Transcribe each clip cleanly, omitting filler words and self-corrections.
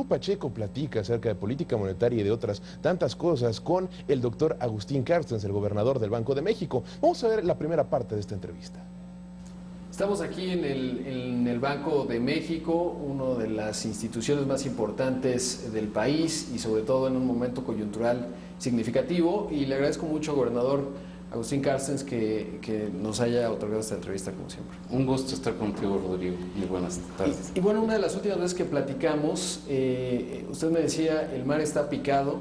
Santiago Pacheco platica acerca de política monetaria y de otras tantas cosas con el doctor Agustín Carstens, el gobernador del Banco de México. Vamos a ver la primera parte de esta entrevista. Estamos aquí en el Banco de México, una de las instituciones más importantes del país y sobre todo en un momento coyuntural significativo, y le agradezco mucho al gobernador Agustín Carstens que nos haya otorgado esta entrevista como siempre. Un gusto estar contigo, Rodrigo. Muy buenas tardes. Y bueno, una de las últimas veces que platicamos, usted me decía, el mar está picado,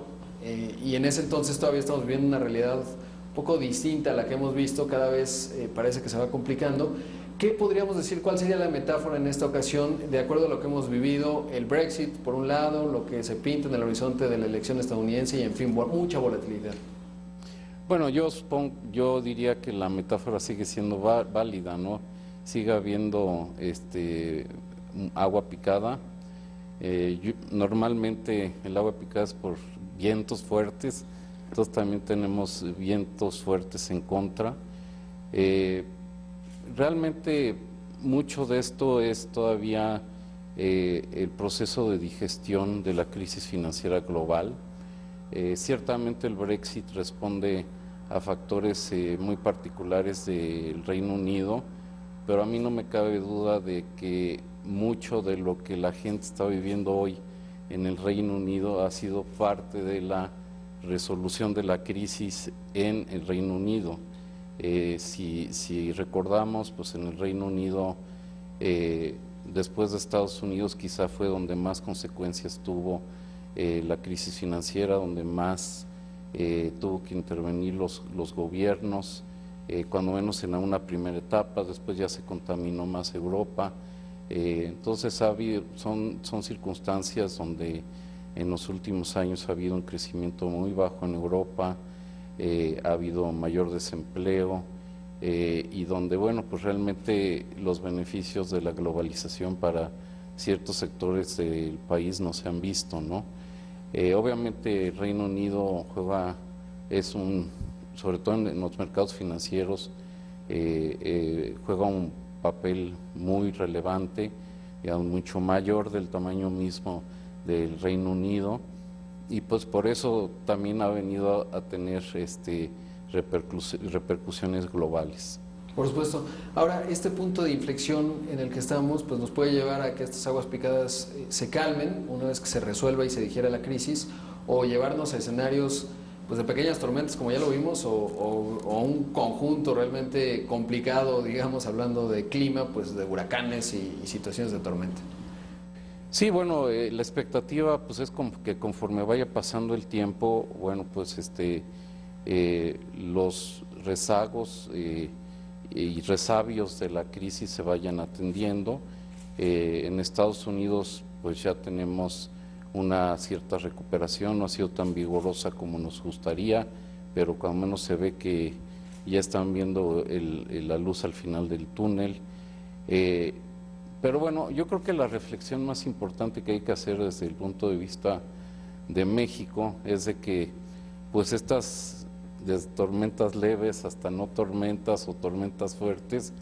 y en ese entonces todavía estamos viviendo una realidad un poco distinta a la que hemos visto, cada vez parece que se va complicando. ¿Qué podríamos decir? ¿Cuál sería la metáfora en esta ocasión, de acuerdo a lo que hemos vivido? El Brexit, por un lado, lo que se pinta en el horizonte de la elección estadounidense y, en fin, mucha volatilidad. Bueno, yo diría que la metáfora sigue siendo válida, ¿no? Sigue habiendo agua picada. Normalmente el agua picada es por vientos fuertes, entonces también tenemos vientos fuertes en contra. Realmente mucho de esto es todavía el proceso de digestión de la crisis financiera global. Ciertamente el Brexit responde a factores muy particulares del Reino Unido, pero a mí no me cabe duda de que mucho de lo que la gente está viviendo hoy en el Reino Unido ha sido parte de la resolución de la crisis en el Reino Unido. Si recordamos, pues en el Reino Unido, después de Estados Unidos, quizá fue donde más consecuencias tuvo la crisis financiera, donde más tuvo que intervenir los gobiernos, cuando menos en una primera etapa. Después ya se contaminó más Europa. Entonces son circunstancias donde en los últimos años ha habido un crecimiento muy bajo en Europa. Ha habido mayor desempleo, y donde, bueno, pues realmente los beneficios de la globalización para ciertos sectores del país no se han visto, ¿no? Obviamente el Reino Unido sobre todo en los mercados financieros, juega un papel muy relevante, digamos, mucho mayor del tamaño mismo del Reino Unido. Y pues por eso también ha venido a tener repercusiones globales. Por supuesto. Ahora, este punto de inflexión en el que estamos, pues nos puede llevar a que estas aguas picadas se calmen una vez que se resuelva y se digiera la crisis, o llevarnos a escenarios pues de pequeñas tormentas, como ya lo vimos, o un conjunto realmente complicado, digamos, hablando de clima, pues de huracanes y situaciones de tormenta. Sí, bueno, la expectativa pues es que conforme vaya pasando el tiempo, bueno, pues los rezagos y resabios de la crisis se vayan atendiendo. En Estados Unidos pues ya tenemos una cierta recuperación, no ha sido tan vigorosa como nos gustaría, pero cuando menos se ve que ya están viendo la luz al final del túnel. Pero bueno, yo creo que la reflexión más importante que hay que hacer desde el punto de vista de México es de que pues estas, desde tormentas leves hasta no tormentas o tormentas fuertes,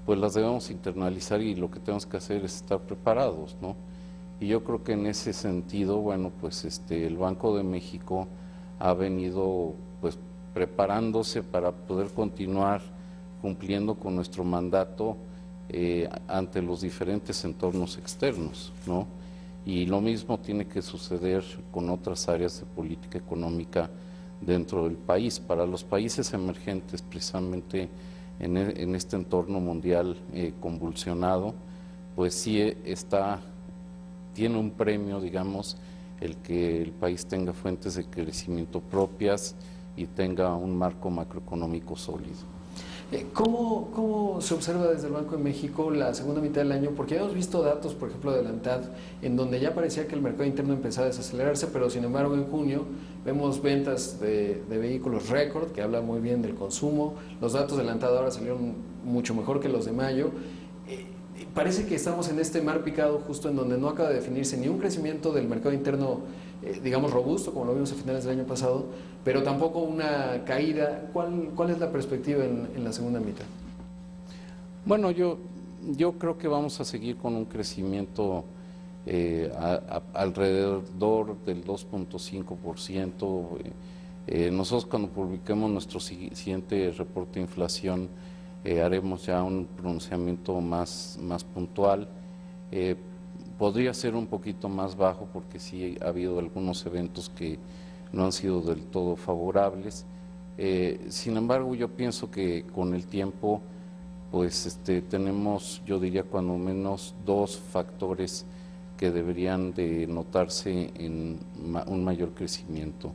pues las debemos internalizar, y lo que tenemos que hacer es estar preparados, ¿no? Y yo creo que en ese sentido, bueno, pues el Banco de México ha venido pues preparándose para poder continuar cumpliendo con nuestro mandato ante los diferentes entornos externos, ¿no? Y lo mismo tiene que suceder con otras áreas de política económica dentro del país. Para los países emergentes, precisamente en este entorno mundial convulsionado, pues sí tiene un premio, digamos, el que el país tenga fuentes de crecimiento propias y tenga un marco macroeconómico sólido. ¿Cómo se observa desde el Banco de México la segunda mitad del año? Porque hemos visto datos, por ejemplo, de la ANTAD, en donde ya parecía que el mercado interno empezaba a desacelerarse, pero sin embargo en junio vemos ventas de vehículos récord, que habla muy bien del consumo. Los datos de la ANTAD ahora salieron mucho mejor que los de mayo. Parece que estamos en este mar picado justo en donde no acaba de definirse ni un crecimiento del mercado interno, digamos, robusto, como lo vimos a finales del año pasado, pero tampoco una caída. ¿Cuál es la perspectiva en la segunda mitad? Bueno, yo creo que vamos a seguir con un crecimiento alrededor del 2.5%. Nosotros cuando publiquemos nuestro siguiente reporte de inflación haremos ya un pronunciamiento más puntual. Podría ser un poquito más bajo porque sí ha habido algunos eventos que no han sido del todo favorables. Sin embargo, yo pienso que con el tiempo pues tenemos, yo diría, cuando menos dos factores que deberían de notarse en un mayor crecimiento.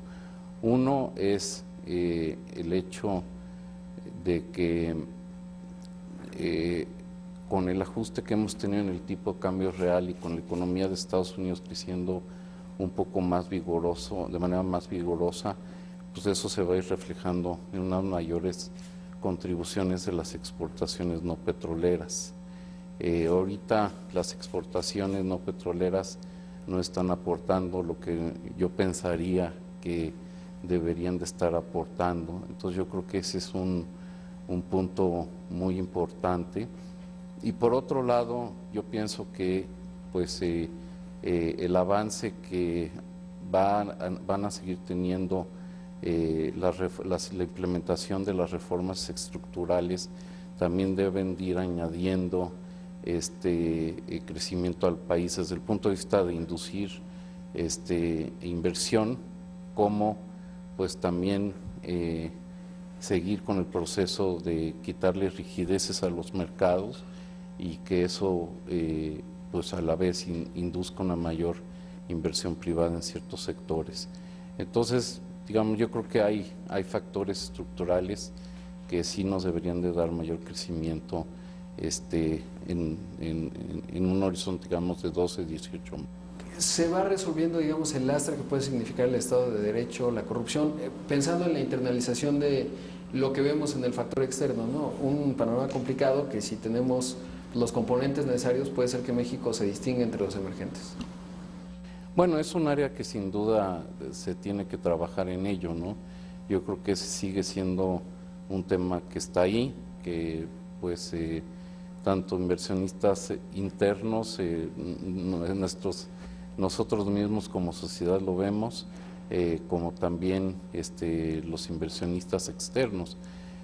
Uno es el hecho de que con el ajuste que hemos tenido en el tipo de cambio real y con la economía de Estados Unidos creciendo un poco más vigoroso, de manera más vigorosa, pues eso se va a ir reflejando en unas mayores contribuciones de las exportaciones no petroleras. Ahorita las exportaciones no petroleras no están aportando lo que yo pensaría que deberían de estar aportando. Entonces yo creo que ese es un punto muy importante. Y por otro lado, yo pienso que pues el avance que van a seguir teniendo la implementación de las reformas estructurales también deben de ir añadiendo crecimiento al país desde el punto de vista de inducir inversión, como pues también seguir con el proceso de quitarle rigideces a los mercados y que eso pues a la vez induzca una mayor inversión privada en ciertos sectores. Entonces, digamos, yo creo que hay factores estructurales que sí nos deberían de dar mayor crecimiento en un horizonte, digamos, de 12, 18 años. ¿Se va resolviendo, digamos, el lastre que puede significar el Estado de Derecho, la corrupción, pensando en la internalización de lo que vemos en el factor externo, ¿no? Un panorama complicado que si tenemos los componentes necesarios puede ser que México se distinga entre los emergentes. Bueno, es un área que sin duda se tiene que trabajar en ello, ¿no? Yo creo que sigue siendo un tema que está ahí, que pues tanto inversionistas internos, nosotros mismos como sociedad lo vemos, como también los inversionistas externos.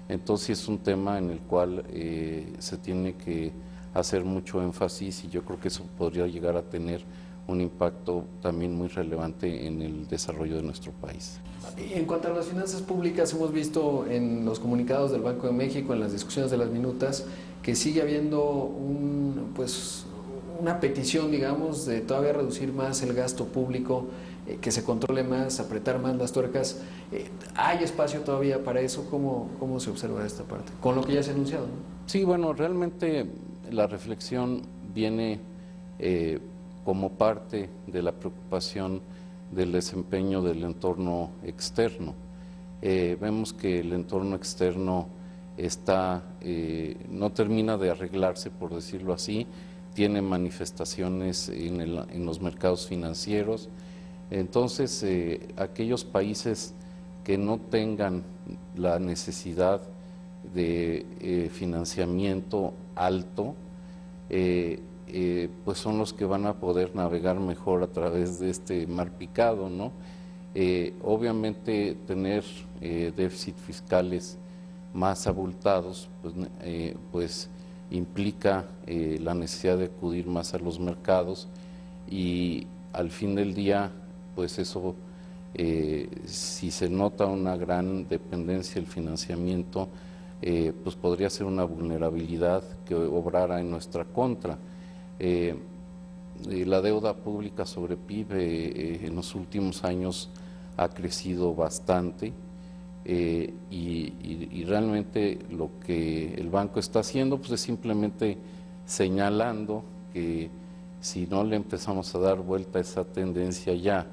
Entonces es un tema en el cual se tiene que hacer mucho énfasis y yo creo que eso podría llegar a tener un impacto también muy relevante en el desarrollo de nuestro país. En cuanto a las finanzas públicas, hemos visto en los comunicados del Banco de México, en las discusiones de las minutas, que sigue habiendo una petición, digamos, de todavía reducir más el gasto público, que se controle más, apretar más las tuercas. ¿Hay espacio todavía para eso? ¿Cómo se observa esta parte? Con lo que ya se ha anunciado, ¿no? Sí, bueno, realmente la reflexión viene como parte de la preocupación del desempeño del entorno externo. Vemos que el entorno externo no termina de arreglarse, por decirlo así, tiene manifestaciones en los mercados financieros. Entonces, aquellos países que no tengan la necesidad de financiamiento alto, pues son los que van a poder navegar mejor a través de este mar picado, ¿no? Obviamente tener déficit fiscales más abultados pues implica la necesidad de acudir más a los mercados y al fin del día pues eso si se nota una gran dependencia del financiamiento pues podría ser una vulnerabilidad que obrara en nuestra contra. La deuda pública sobre PIB en los últimos años ha crecido bastante y realmente lo que el banco está haciendo pues es simplemente señalando que si no le empezamos a dar vuelta a esa tendencia ya,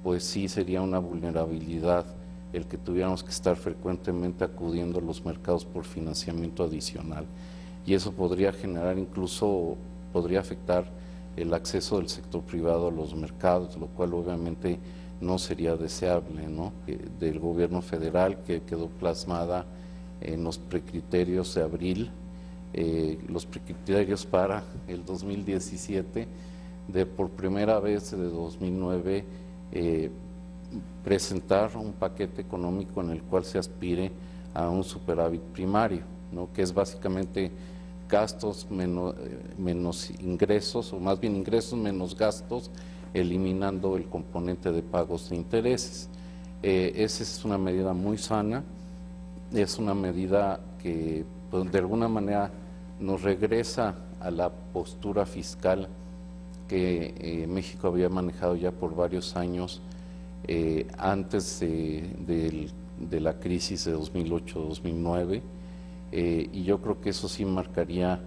pues sí sería una vulnerabilidad el que tuviéramos que estar frecuentemente acudiendo a los mercados por financiamiento adicional. Y eso podría generar podría afectar el acceso del sector privado a los mercados, lo cual obviamente no sería deseable, ¿no? Del gobierno federal, que quedó plasmada en los precriterios de abril, los precriterios para el 2017, de por primera vez desde 2009 presentar un paquete económico en el cual se aspire a un superávit primario, ¿no? Que es básicamente gastos menos ingresos, o más bien ingresos menos gastos, eliminando el componente de pagos de intereses. Esa es una medida muy sana, es una medida que pues, de alguna manera nos regresa a la postura fiscal que México había manejado ya por varios años antes de la crisis de 2008-2009, y yo creo que eso sí marcaría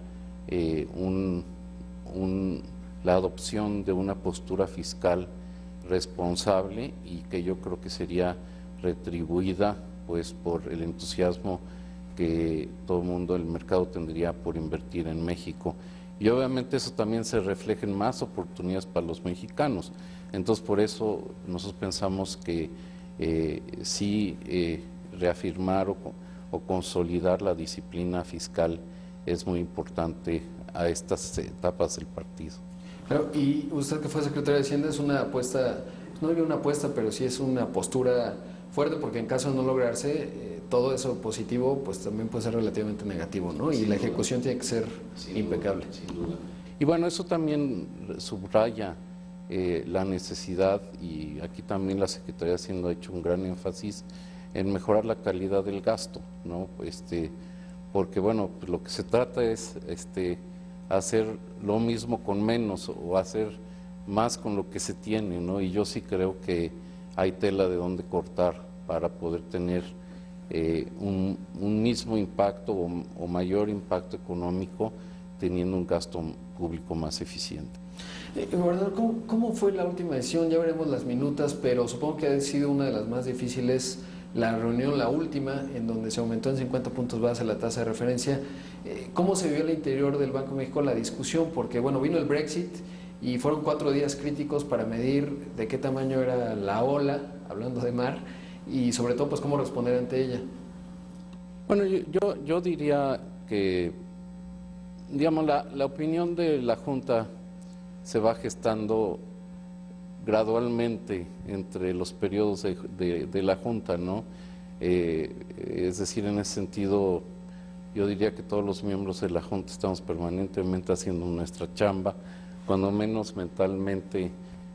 la adopción de una postura fiscal responsable y que yo creo que sería retribuida pues por el entusiasmo que todo el mundo del mercado tendría por invertir en México. Y obviamente eso también se refleja en más oportunidades para los mexicanos. Entonces por eso nosotros pensamos que sí reafirmar o consolidar la disciplina fiscal es muy importante a estas etapas del partido. Claro, y usted que fue secretario de Hacienda es una apuesta, no diría una apuesta, pero sí es una postura fuerte, porque en caso de no lograrse, todo eso positivo pues también puede ser relativamente negativo, ¿no? Y la ejecución tiene que ser impecable. Sin duda. Y bueno, eso también subraya la necesidad, y aquí también la Secretaría de Hacienda ha hecho un gran énfasis en mejorar la calidad del gasto, ¿no? Porque bueno, pues lo que se trata es hacer lo mismo con menos o hacer más con lo que se tiene, ¿no? Y yo sí creo que hay tela de donde cortar para poder tener un mismo impacto o mayor impacto económico teniendo un gasto público más eficiente. Gobernador, ¿cómo fue la última decisión? Ya veremos las minutas, pero supongo que ha sido una de las más difíciles la reunión, la última, en donde se aumentó en 50 puntos base la tasa de referencia. ¿Cómo se vio al interior del Banco de México la discusión? Porque bueno, vino el Brexit y fueron 4 días críticos para medir de qué tamaño era la ola, hablando de mar, y sobre todo pues cómo responder ante ella. Bueno, yo diría que, digamos, la opinión de la Junta se va gestando gradualmente entre los periodos de la Junta, ¿no? Es decir, en ese sentido, yo diría que todos los miembros de la Junta estamos permanentemente haciendo nuestra chamba, cuando menos mentalmente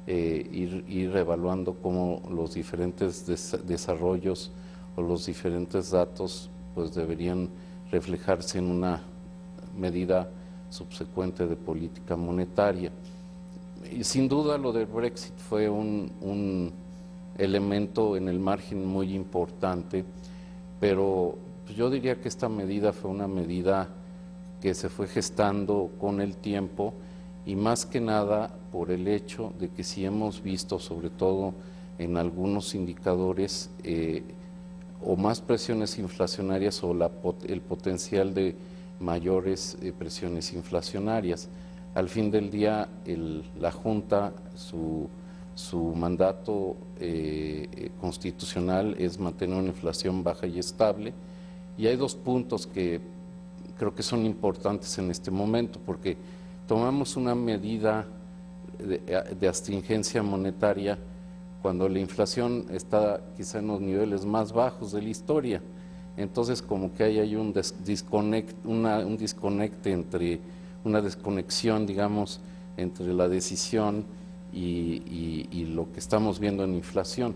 ir evaluando cómo los diferentes desarrollos o los diferentes datos pues deberían reflejarse en una medida subsecuente de política monetaria. Y sin duda lo del Brexit fue un elemento en el margen muy importante, pero yo diría que esta medida fue una medida que se fue gestando con el tiempo, y más que nada por el hecho de que sí hemos visto, sobre todo en algunos indicadores, o más presiones inflacionarias o el potencial de mayores presiones inflacionarias. Al fin del día, la Junta, su mandato constitucional es mantener una inflación baja y estable, y hay 2 puntos que creo que son importantes en este momento, porque tomamos una medida de astringencia monetaria cuando la inflación está quizá en los niveles más bajos de la historia. Entonces como que hay un desconecte entre una desconexión, digamos, entre la decisión y lo que estamos viendo en inflación.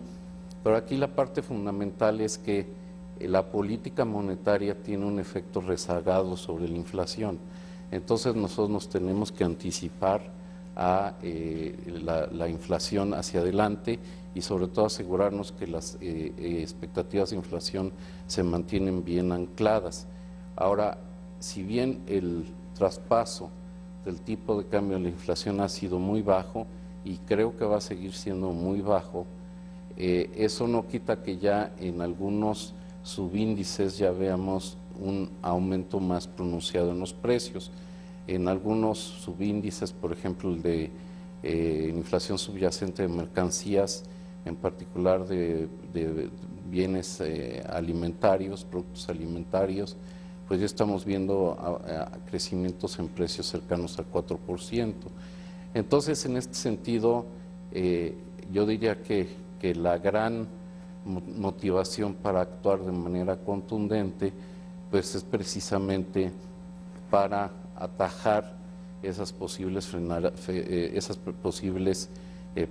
Pero aquí la parte fundamental es que la política monetaria tiene un efecto rezagado sobre la inflación. Entonces nosotros nos tenemos que anticipar a la inflación hacia adelante, y sobre todo asegurarnos que las expectativas de inflación se mantienen bien ancladas. Ahora, si bien el traspaso del tipo de cambio de la inflación ha sido muy bajo, y creo que va a seguir siendo muy bajo, eso no quita que ya en algunos subíndices ya veamos un aumento más pronunciado en los precios. En algunos subíndices, por ejemplo el de inflación subyacente de mercancías, en particular de bienes alimentarios, productos alimentarios, pues ya estamos viendo crecimientos en precios cercanos al 4%. Entonces, en este sentido, yo diría que la gran motivación para actuar de manera contundente, pues es precisamente para atajar esas posibles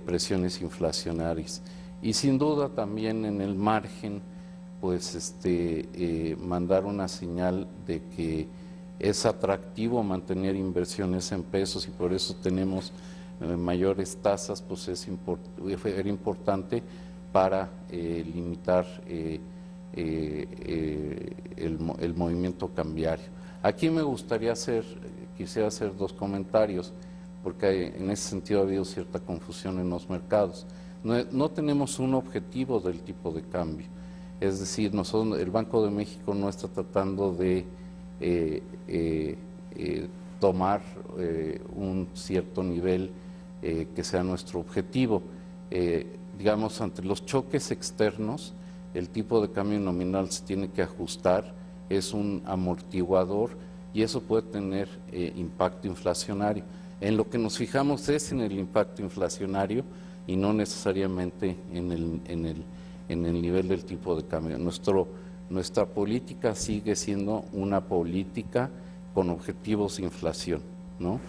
presiones inflacionarias. Y sin duda también en el margen, pues mandar una señal de que es atractivo mantener inversiones en pesos y por eso tenemos mayores tasas, pues era importante para limitar el movimiento cambiario. Aquí quisiera hacer dos comentarios, porque en ese sentido ha habido cierta confusión en los mercados. No tenemos un objetivo del tipo de cambio, es decir, el Banco de México no está tratando de tomar un cierto nivel que sea nuestro objetivo. Digamos, ante los choques externos, el tipo de cambio nominal se tiene que ajustar, es un amortiguador y eso puede tener impacto inflacionario. En lo que nos fijamos es en el impacto inflacionario y no necesariamente en el nivel del tipo de cambio. Nuestra política sigue siendo una política con objetivos de inflación, ¿no?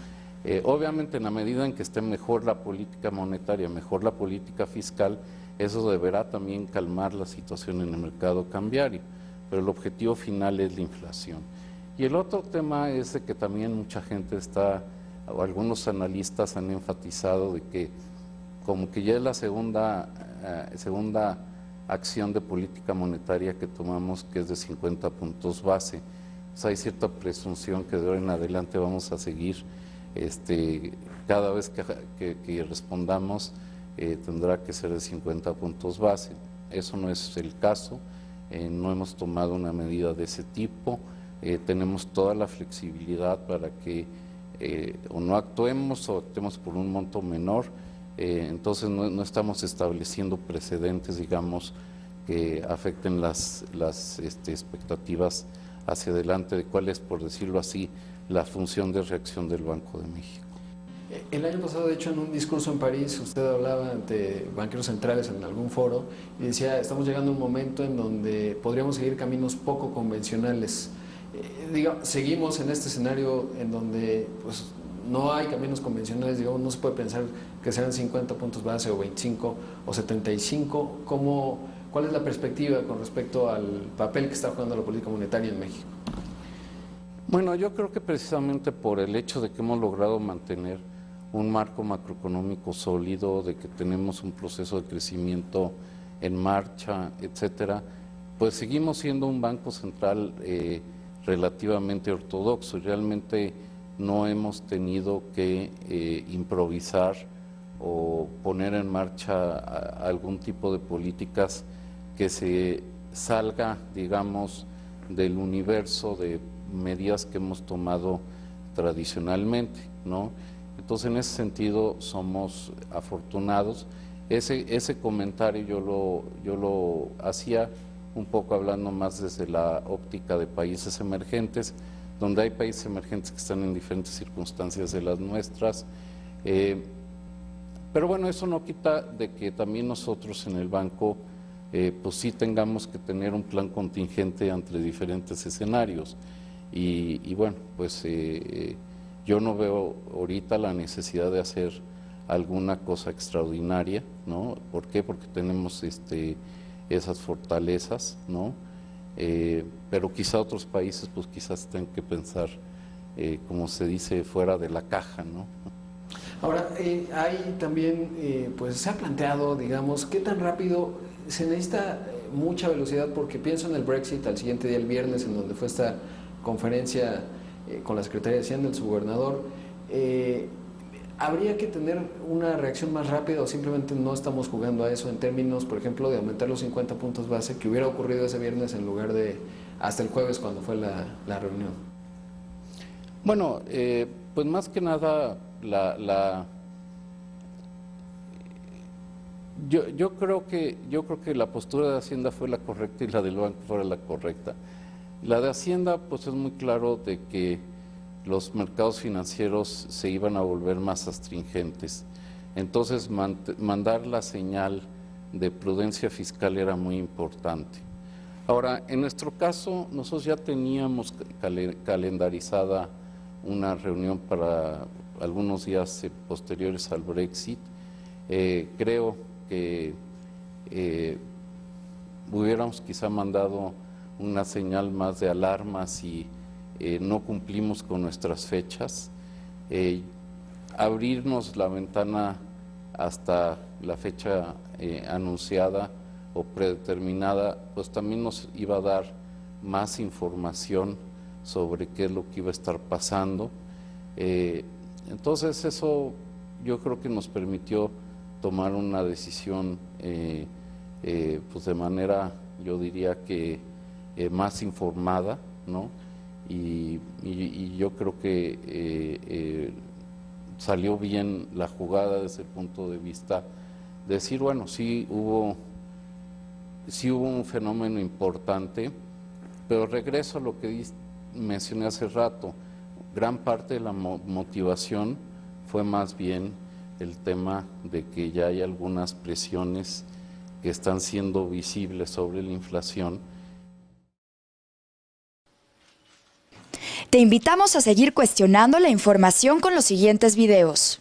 Obviamente, en la medida en que esté mejor la política monetaria, mejor la política fiscal, eso deberá también calmar la situación en el mercado cambiario, pero el objetivo final es la inflación. Y el otro tema es de que también mucha gente o algunos analistas han enfatizado de que como que ya es la segunda acción de política monetaria que tomamos, que es de 50 puntos base. O sea, hay cierta presunción que de ahora en adelante vamos a seguir, cada vez que respondamos tendrá que ser de 50 puntos base. Eso no es el caso, no hemos tomado una medida de ese tipo, tenemos toda la flexibilidad para que o no actuemos o actuemos por un monto menor. Entonces no estamos estableciendo precedentes, digamos, que afecten las expectativas hacia adelante de cuál es, por decirlo así, la función de reacción del Banco de México. El año pasado, de hecho, en un discurso en París, usted hablaba ante banqueros centrales en algún foro y decía, estamos llegando a un momento en donde podríamos seguir caminos poco convencionales. Seguimos en este escenario en donde pues, no hay caminos convencionales, digamos, no se puede pensar que sean 50 puntos base o 25 o 75. ¿Cuál es la perspectiva con respecto al papel que está jugando la política monetaria en México? Bueno, yo creo que precisamente por el hecho de que hemos logrado mantener un marco macroeconómico sólido, de que tenemos un proceso de crecimiento en marcha, etcétera, pues seguimos siendo un banco central relativamente ortodoxo y realmente no hemos tenido que improvisar o poner en marcha algún tipo de políticas que se salga, digamos, del universo de medidas que hemos tomado tradicionalmente, ¿no? Entonces, en ese sentido, somos afortunados. Ese comentario yo lo hacía un poco hablando más desde la óptica de países emergentes, donde hay países emergentes que están en diferentes circunstancias de las nuestras. Pero bueno, eso no quita de que también nosotros en el banco pues sí tengamos que tener un plan contingente ante diferentes escenarios. Y bueno, pues yo no veo ahorita la necesidad de hacer alguna cosa extraordinaria, ¿no? ¿Por qué? Porque tenemos esas fortalezas, ¿no? Pero quizá otros países pues quizás tengan que pensar, como se dice, fuera de la caja, ¿no? Ahora, hay también, pues se ha planteado, digamos, qué tan rápido se necesita mucha velocidad, porque pienso en el Brexit al siguiente día, el viernes, en donde fue esta conferencia con la Secretaría de Hacienda, el subgobernador. ¿Habría que tener una reacción más rápida o simplemente no estamos jugando a eso en términos, por ejemplo, de aumentar los 50 puntos base que hubiera ocurrido ese viernes en lugar de hasta el jueves cuando fue la reunión? Bueno, pues más que nada yo creo que la postura de Hacienda fue la correcta y la del banco fue la correcta. La de Hacienda pues es muy claro de que los mercados financieros se iban a volver más astringentes. Entonces, mandar la señal de prudencia fiscal era muy importante. Ahora, en nuestro caso, nosotros ya teníamos calendarizada una reunión para algunos días posteriores al Brexit. Creo que hubiéramos quizá mandado una señal más de alarma si no cumplimos con nuestras fechas. Abrirnos la ventana hasta la fecha anunciada o predeterminada, pues también nos iba a dar más información sobre qué es lo que iba a estar pasando. Entonces eso yo creo que nos permitió tomar una decisión pues de manera, yo diría que más informada, ¿no? Y yo creo que salió bien la jugada desde el punto de vista de decir, bueno, sí hubo un fenómeno importante, pero regreso a lo que mencioné hace rato. Gran parte de la motivación fue más bien el tema de que ya hay algunas presiones que están siendo visibles sobre la inflación. Te invitamos a seguir cuestionando la información con los siguientes videos.